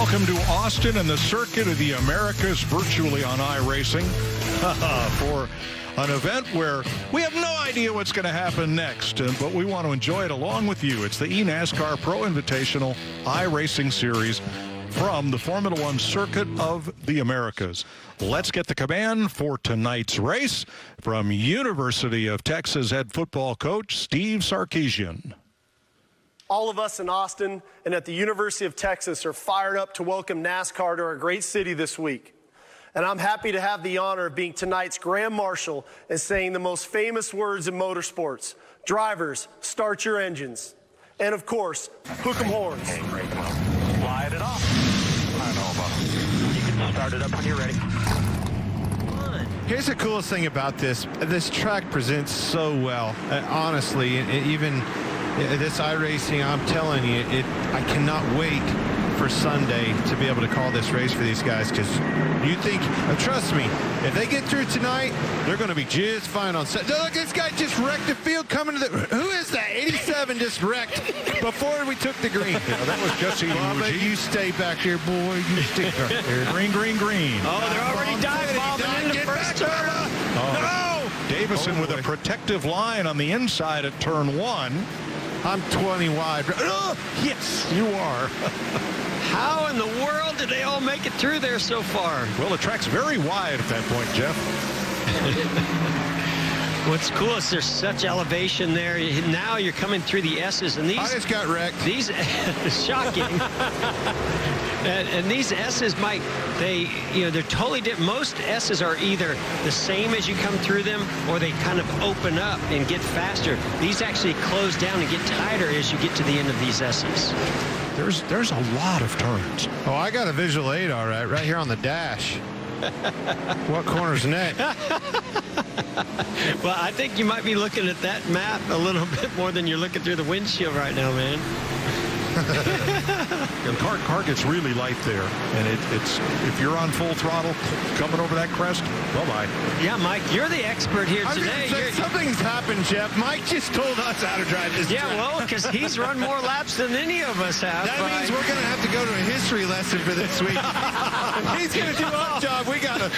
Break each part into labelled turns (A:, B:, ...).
A: Welcome to Austin and the Circuit of the Americas, virtually on iRacing, for an event where we have no idea what's going to happen next, but we want to enjoy it along with you. It's the eNASCAR Pro Invitational iRacing Series from the Formula One Circuit of the Americas. Let's get the command for tonight's race from University of Texas head football coach Steve Sarkisian.
B: All of us in Austin and at the University of Texas are fired up to welcome NASCAR to our great city this week. And I'm happy to have the honor of being tonight's Grand Marshal and saying the most famous words in motorsports. Drivers, start your engines. And of course, hook 'em horns.
C: Okay, great. Slide it off. I know, you can start it up when you're ready.
D: Here's the coolest thing about this. This track presents so well. Honestly, even this iRacing, I'm telling you, I cannot wait for Sunday to be able to call this race for these guys, because you think, trust me, if they get through tonight, they're going to be just fine on Saturday. Look, this guy just wrecked the field coming to the... Who is that? 87 just wrecked before we took the green.
A: Yeah, that was Jesse Luigi.
D: You stay back there, boy. You stay back there.
A: Green, green, green.
E: Oh, they're already dive-bombing in the first turn.
A: No! Davison with a protective line on the inside at turn 1.
D: I'm 20 wide.
A: Oh, yes, you are.
E: How in the world did they all make it through there so far?
A: Well, the track's very wide at that point, Jeff.
E: What's cool is there's such elevation there. Now you're coming through the S's, and these...
D: I just got wrecked.
E: These... shocking. and these S's, Mike, they're totally different. Most S's are either the same as you come through them, or they kind of open up and get faster. These actually close down and get tighter as you get to the end of these S's.
A: There's a lot of turns.
D: Oh, I got a visual aid, all right here on the dash. What corner's next?
E: Well, I think you might be looking at that map a little bit more than you're looking through the windshield right now, man.
A: The car gets really light there, and it's if you're on full throttle coming over that crest, bye-bye.
E: Yeah, Mike, you're the expert here today.
D: Something's happened, Jeff. Mike just told us how to drive this track.
E: Well, because he's run more laps than any of us have.
D: That means we're going to have to go to a history lesson for this week. He's going to do our job. We got a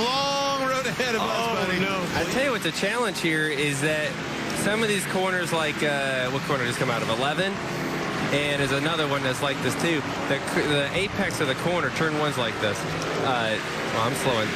D: long road ahead of us, buddy.
E: No.
F: I tell you what the challenge here is that some of these corners, like what corner just come out of 11? And there's another one that's like this too. The apex of the corner, turn 1's like this. Well,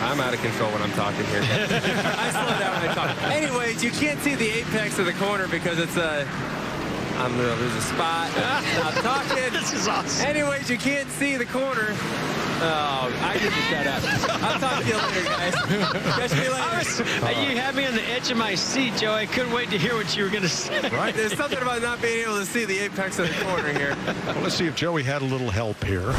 F: I'm out of control when I'm talking here. I slow down when I talk. Anyways, you can't see the apex of the corner because it's there's a spot. I'm talking.
E: This is awesome.
F: Anyways, you can't see the corner. Oh, I need to shut up. I'll talk to you later, guys. Catch me later.
E: You had me on the edge of my seat, Joe. I couldn't wait to hear what you were going to say.
A: Right.
F: There's something about not being able to see the apex of the corner here.
A: Well, let's see if Joey had a little help here,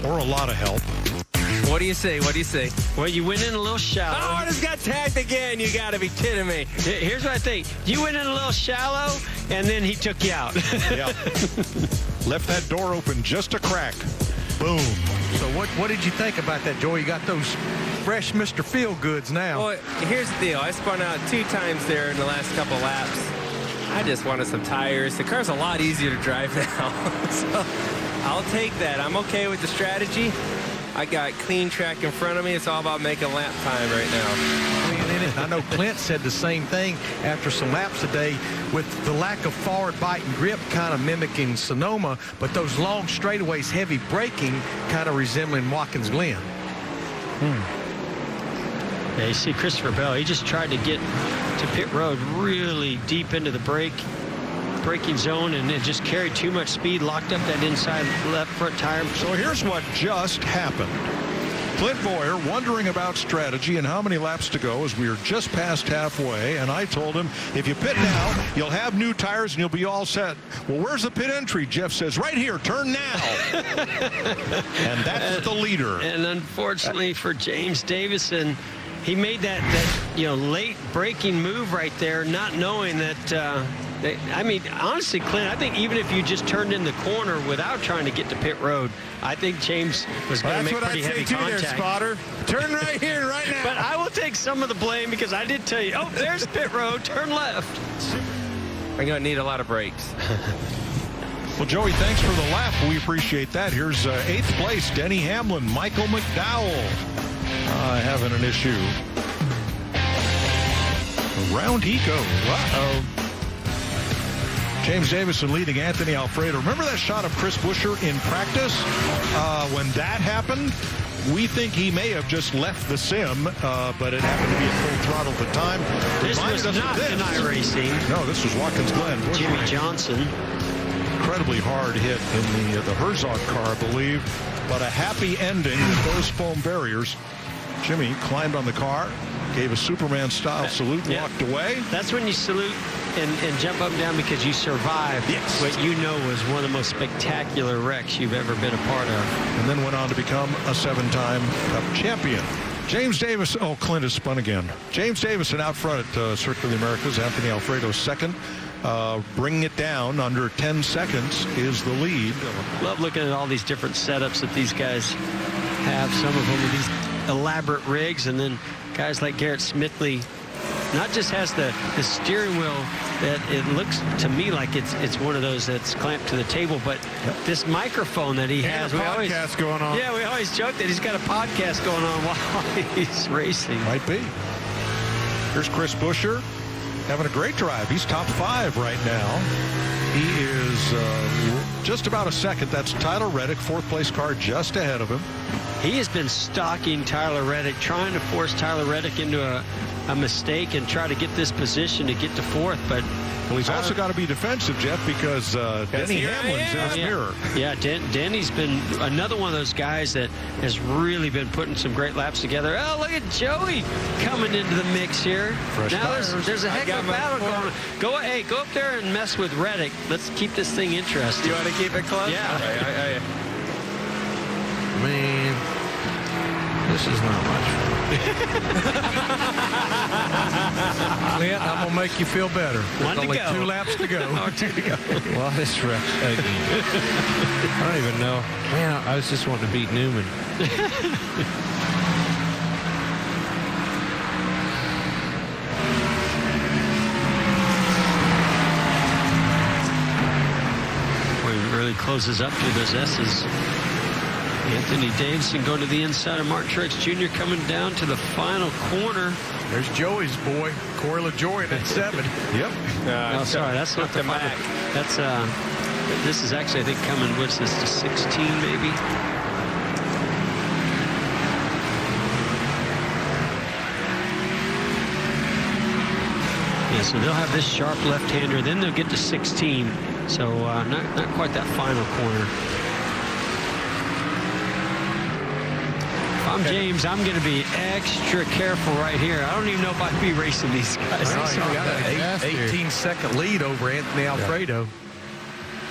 A: or a lot of help.
F: What do you say? What do you say?
E: Well, you went in a little shallow.
F: Oh, I just got tagged again. You got to be kidding me.
E: Here's what I think. You went in a little shallow, and then he took you out.
A: Yeah. Left that door open just a crack. Boom.
G: So what did you think about that, Joey? You got those fresh Mr. Feel-Goods now.
F: Well, here's the deal. I spun out 2 times there in the last couple laps. I just wanted some tires. The car's a lot easier to drive now. So I'll take that. I'm okay with the strategy. I got clean track in front of me. It's all about making lap time right now.
G: I know Clint said the same thing after some laps today, with the lack of forward bite and grip kind of mimicking Sonoma, but those long straightaways, heavy braking, kind of resembling Watkins Glen.
E: Yeah, you see Christopher Bell, he just tried to get to pit road really deep into the braking zone, and it just carried too much speed, locked up that inside left front tire.
A: So here's what just happened. Clint Boyer wondering about strategy and how many laps to go as we are just past halfway, and I told him, if you pit now, you'll have new tires and you'll be all set. Well, where's the pit entry? Jeff says, right here, turn now. And that's the leader.
E: And unfortunately for James Davison, he made that late braking move right there, not knowing that I mean, honestly, Clint, I think even if you just turned in the corner without trying to get to pit road, I think James was going to make pretty heavy contact.
D: There, spotter. Turn right here, right now.
E: But I will take some of the blame because I did tell you, oh, there's pit road, turn left.
F: I'm going to need a lot of brakes.
A: Well, Joey, thanks for the lap. We appreciate that. Here's 8th place, Denny Hamlin, Michael McDowell having an issue. Around he goes. Uh-oh. James Davison leading Anthony Alfredo. Remember that shot of Chris Buescher in practice? When that happened, we think he may have just left the sim, but it happened to be at full throttle at the time.
E: This was not an iRacing.
A: No, this was Watkins Glen.
E: Jimmy Johnson.
A: Incredibly hard hit in the Herzog car, I believe, but a happy ending with those foam barriers. Jimmy climbed on the car, gave a Superman-style salute, and walked away.
E: That's when you salute and jump up and down because you survived what you know was one of the most spectacular wrecks you've ever been a part of.
A: And then went on to become a 7-time Cup champion. James Davis, Clint has spun again. James Davison out front at Circuit of the Americas. Anthony Alfredo second. Bringing it down under 10 seconds is the lead.
E: Love looking at all these different setups that these guys have. Some of them with these elaborate rigs, and then guys like Garrett Smithley not just has the steering wheel that it looks to me like it's one of those that's clamped to the table, but this microphone that he has.
D: We always going on.
E: Yeah, we always joke that he's got a podcast going on while he's racing.
A: Might be. Here's Chris Buescher having a great drive. He's top 5 right now. He is just about a second. That's Tyler Reddick, 4th place car just ahead of him.
E: He has been stalking Tyler Reddick, trying to force Tyler Reddick into a mistake and try to get this position to get to 4th. But
A: he's also got to be defensive, Jeff, because Denny Hamlin's in his mirror.
E: Yeah, Denny's been another one of those guys that has really been putting some great laps together. Oh, look at Joey coming into the mix here.
A: Fresh
E: now
A: tires.
E: there's a heck of a battle going on. Go up there and mess with Reddick. Let's keep this thing interesting.
F: You want to keep it close?
E: Yeah.
F: Okay.
D: Man, this is not much fun.
G: Clint, I'm going to make you feel better.
E: One to
G: Only
E: go.
G: 2 laps to go.
E: Two to go.
D: Well, this wreck again. I don't even know. Man, I was just wanting to beat Newman.
E: Really closes up to those S's. Anthony Davison going to the inside of Martin Truex Jr. coming down to the final corner.
G: There's Joey's boy, Corey LaJoy at 7.
A: Yep.
E: Sorry, that's not the final. That's this is actually, I think, coming, what's this, to 16 maybe? Yeah, so they'll have this sharp left-hander, then they'll get to 16. So not quite that final corner. If I'm James, I'm going to be extra careful right here. I don't even know if I'd be racing these guys.
G: He got an 18-second lead over Anthony Alfredo.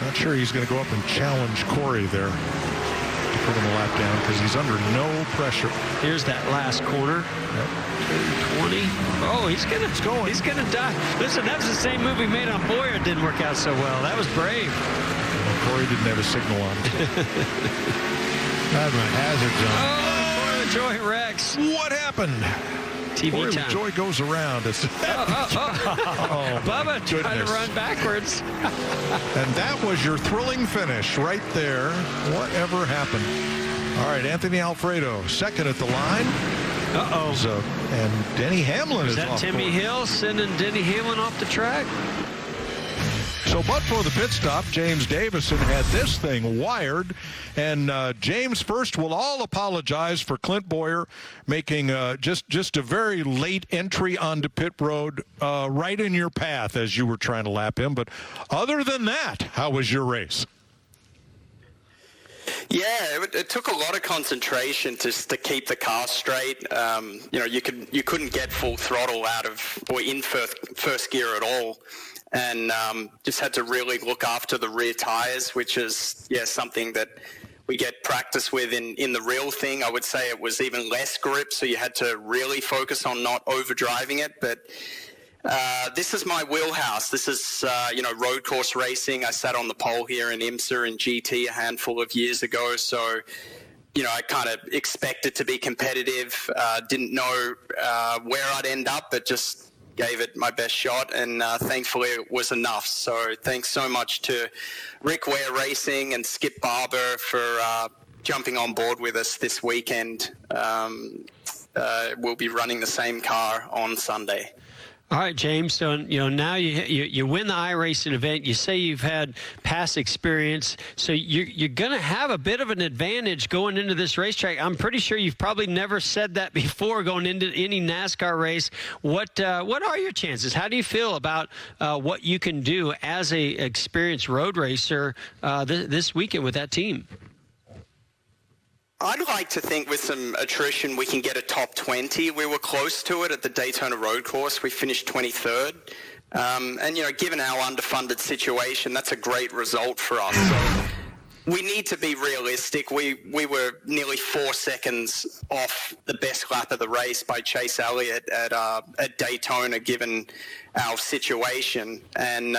A: Not sure he's going to go up and challenge Corey there to put him a lap down because he's under no pressure.
E: Here's that last corner. 20. Oh, he's gonna die. Listen, that was the same move he made on Boyer. It didn't work out so well. That was brave.
A: Well, Corey didn't have a signal on.
D: I had my hazards on.
E: Oh, Corey LaJoy wrecks.
A: What happened?
E: TV
A: Corey
E: time.
A: LaJoy goes around.
E: Bubba trying to run backwards.
A: And that was your thrilling finish right there. Whatever happened? All right, Anthony Alfredo, second at the line. And Denny Hamlin is
E: that
A: off
E: Timmy
A: course.
E: Hill sending Denny Hamlin off the track?
A: So, but for the pit stop, James Davison had this thing wired. And James, first, we'll all apologize for Clint Boyer making just a very late entry onto pit road right in your path as you were trying to lap him. But other than that, how was your race?
H: Yeah, it took a lot of concentration just to keep the car straight. You couldn't get full throttle out of or in first gear at all, and just had to really look after the rear tires, which is something that we get practice with in the real thing. I would say it was even less grip, so you had to really focus on not overdriving it, but. This is my wheelhouse. This is, road course racing. I sat on the pole here in IMSA and GT a handful of years ago. So, I kind of expected to be competitive. Didn't know where I'd end up, but just gave it my best shot, and thankfully it was enough. So thanks so much to Rick Ware Racing and Skip Barber for jumping on board with us this weekend. We'll be running the same car on Sunday.
E: All right, James. So, now you win the iRacing event. You say you've had past experience. So you're going to have a bit of an advantage going into this racetrack. I'm pretty sure you've probably never said that before going into any NASCAR race. What are your chances? How do you feel about what you can do as a experienced road racer this weekend with that team?
H: I'd like to think with some attrition we can get a top 20. We were close to it at the Daytona Road Course. We finished 23rd. And, given our underfunded situation, that's a great result for us. So we need to be realistic. We were nearly 4 seconds off the best lap of the race by Chase Elliott at Daytona, given our situation. And,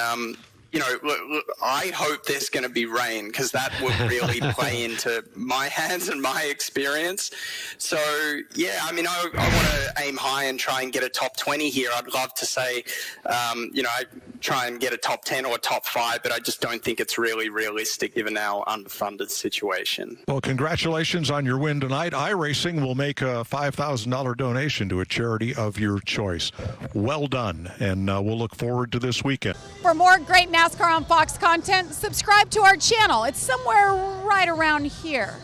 H: I hope there's going to be rain, because that will really play into my hands and my experience. So, yeah, I want to aim high and try and get a top 20 here. I'd love to say, I try and get a top 10 or a top 5, but I just don't think it's really realistic given our underfunded situation.
A: Well, congratulations on your win tonight. iRacing will make a $5,000 donation to a charity of your choice. Well done, and we'll look forward to this weekend.
I: For more great NASCAR on Fox content, subscribe to our channel. It's somewhere right around here.